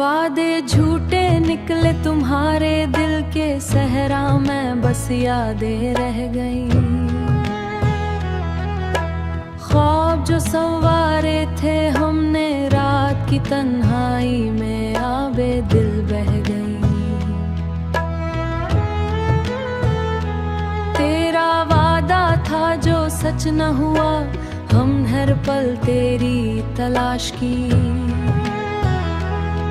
वादे झूठे निकले तुम्हारे दिल के सहरा में बस यादें रह गई। ख्वाब जो संवारे थे हमने रात की तन्हाई में आबे दिल बह गई। तेरा वादा था जो सच न हुआ, हम हर पल तेरी तलाश की।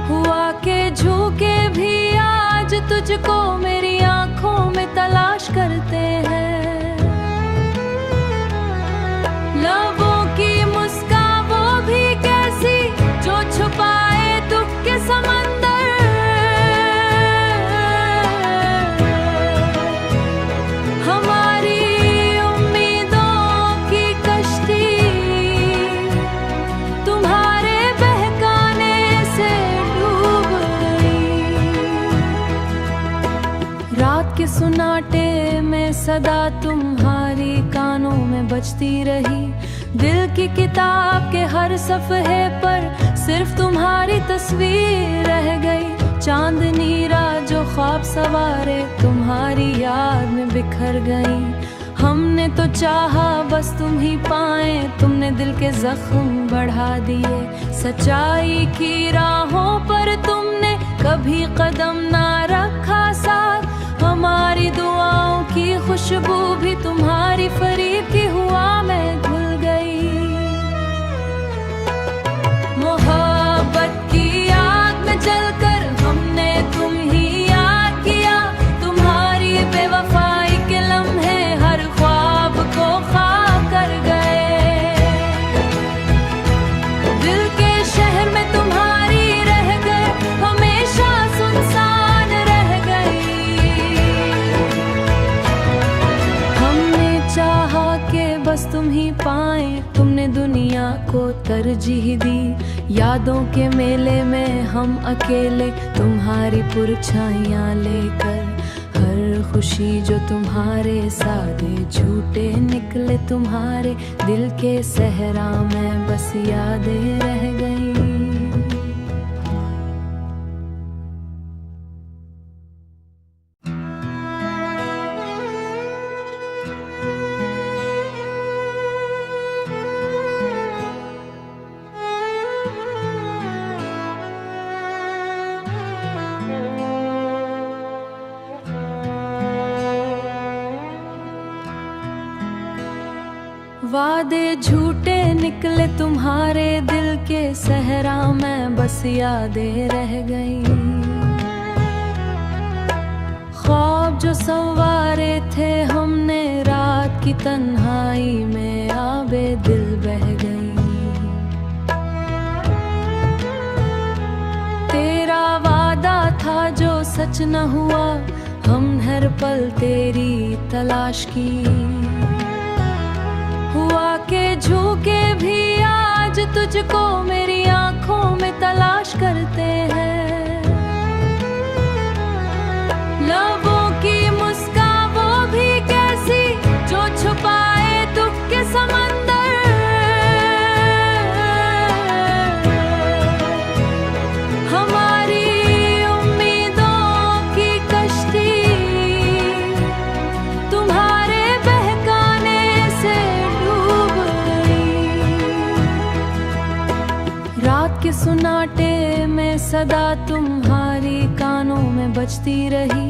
हुआ के झूके भी आज तुझको मेरी आंखों में तलाश करते हैं। लबों की मुस्कान वो भी कैसी जो छुपाए दुख के समंदर। हमारी उम्मीदों की कश्ती तुम्हारे बहकाने से रात के सुनाटे में सदा तुम्हारी कानों में बजती रही। दिल की किताब के हर सफ़हे पर सिर्फ तुम्हारी तस्वीर रह गई। चांदनी रात जो ख्वाब सवारे तुम्हारी याद में बिखर गई। हमने तो चाहा बस तुम ही पाए, तुमने दिल के जख्म बढ़ा दिए। सच्चाई की राहों पर तुमने कभी कदम ना रखा साथ। हमारी दुआओं की खुशबू भी तुम्हारी फरीब की हुआ में घुल गई। मोहब्बत की आग में जलकर हमने तुम ही याद किया। तुम्हारी बेवफाई के लम्हे हर ख्वाब को खाक कर गए। दिल के शहर में तुम्हारी रह गए, हमेशा सुनसान रह गई। चाहा के बस तुम ही पाए, तुमने दुनिया को तरजीह दी। यादों के मेले में हम अकेले तुम्हारी पुरछाइयाँ लेकर। हर खुशी जो तुम्हारे सादे झूठे निकले तुम्हारे दिल के सहरा में बस यादें रह गई। वादे झूठे निकले तुम्हारे दिल के सहरा में बस यादें रह गई। ख्वाब जो संवारे थे हमने रात की तन्हाई में आबे दिल बह गई। तेरा वादा था जो सच न हुआ, हम हर पल तेरी तलाश की। हुआ के झूके भी आज तुझको मेरी आंखों में तलाश करते हैं। लबों की मुस्कान वो भी कैसी जो छुपाए दुख के समंदर। हमारी उम्मीदों की कश्ती तुम्हारे बहकाने से रात के सुनाटे में सदा तुम्हारी कानों में बजती रही।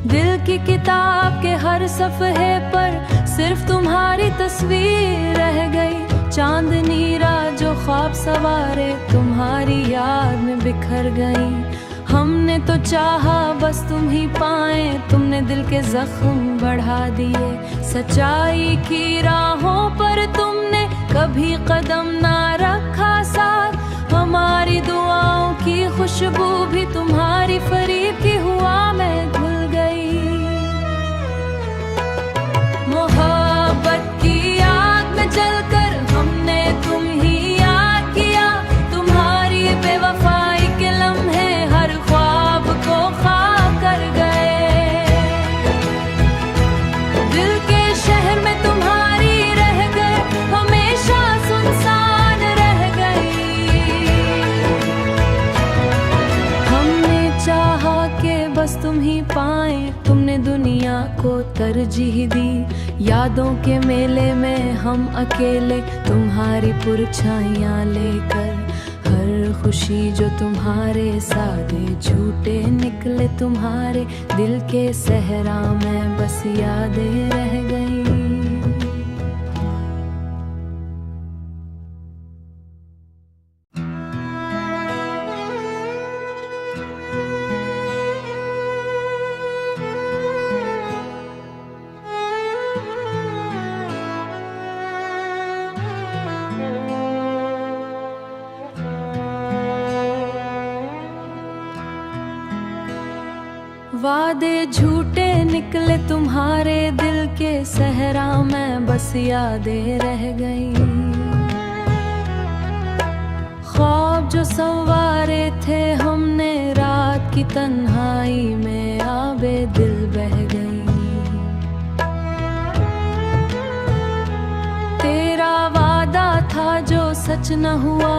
दिल की किताब के हर सफ़हे पर सिर्फ तुम्हारी तस्वीर रह गई। चांदनी रात जो ख्वाब सवारे तुम्हारी याद में बिखर गई। हमने तो चाहा बस तुम ही पाए, तुमने दिल के जख्म बढ़ा दिए। सच्चाई की राहों पर तुमने कभी कदम ना रखा साथ। हमारी दुआओं की खुशबू भी तुम्हारी फरीब की हुआ में घुल गई। मोहब्बत की आग में जलकर हमने तुम ही याद किया। तुम्हारी बेवफाई के लम्हे हर ख्वाब को खाक कर गए। दिल के शहर में तुम्हारी रह गए, हमेशा सुनसान तरजीह दी। यादों के मेले में हम अकेले तुम्हारी परछाइयाँ लेकर, हर खुशी जो तुम्हारे सादे झूठे निकले तुम्हारे दिल के सहरा में बस यादें रह गई। वादे झूठे निकले तुम्हारे दिल के सहरा में बस यादें रह गई। ख्वाब जो संवारे थे हमने रात की तन्हाई में आबे दिल बह गई। तेरा वादा था जो सच न हुआ,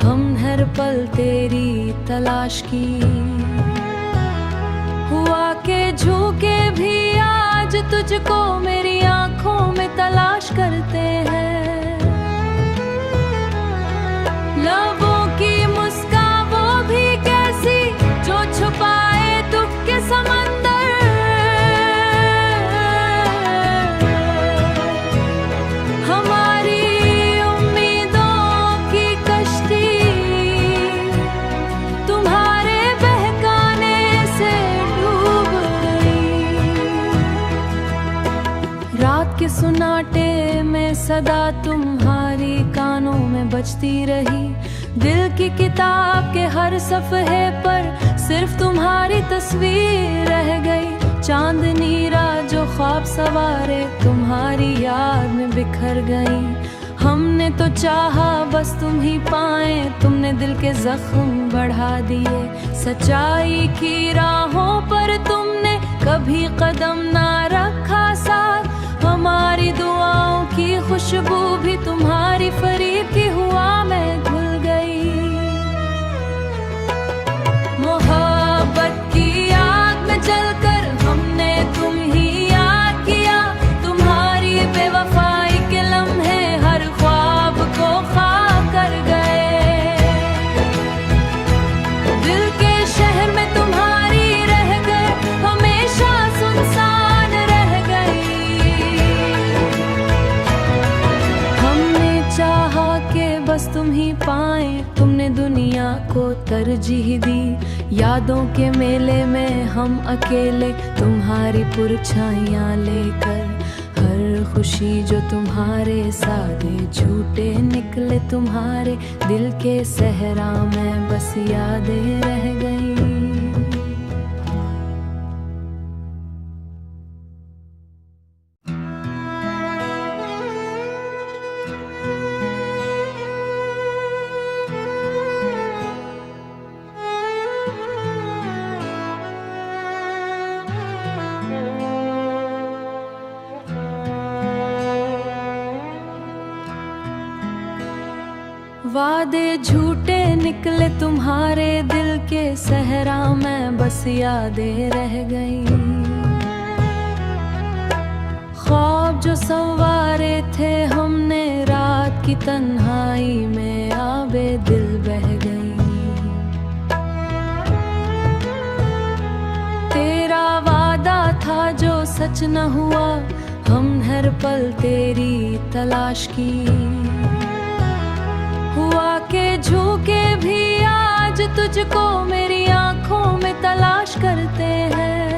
हम हर पल तेरी तलाश की। हुआ के झूके भी आज तुझको मेरी आंखों में तलाश करते हैं। लबों की मुस्कान वो भी कैसी जो छुपाए दुख के समंदर। हमारी उम्मीदों की कश्ती तुम्हारे बहकाने से रात के सुनाटे में सदा तुम्हारी कानों में बजती रही। दिल की किताब के हर सफ़हे पर सिर्फ तुम्हारी तस्वीर रह गई। चांदनी रात जो ख्वाब सवारे तुम्हारी याद में बिखर गई। हमने तो चाहा बस तुम ही पाए, तुमने दिल के जख्म बढ़ा दिए। सच्चाई की राहों पर तुमने कभी कदम ना रखा साथ। हमारी दुआओं की खुशबू भी तुम्हारी फरीब की हुआ में घुल गई। मोहब्बत की आग में जलकर हमने तुम ही याद किया। तुम्हारी बेवफाई के लम्हे हर ख्वाब को खाक कर गए। दिल के शहर में तुम्हारी रह गए, हमेशा सुनसान रह गई। चाहा के बस तुम ही पाए, तुमने दुनिया को तरजीह दी। यादों के मेले में हम अकेले तुम्हारी परछाइयाँ लेकर, हर खुशी जो तुम्हारे सादे झूठे निकले तुम्हारे दिल के सहरा में बस यादें रह गई। वादे झूठे निकले तुम्हारे दिल के सहरा में बस यादें रह गई। ख्वाब जो संवारे थे हमने रात की तन्हाई में आबे दिल बह गई। तेरा वादा था जो सच न हुआ, हम हर पल तेरी तलाश की। हुआ के झूके भी आज तुझको मेरी आंखों में तलाश करते हैं।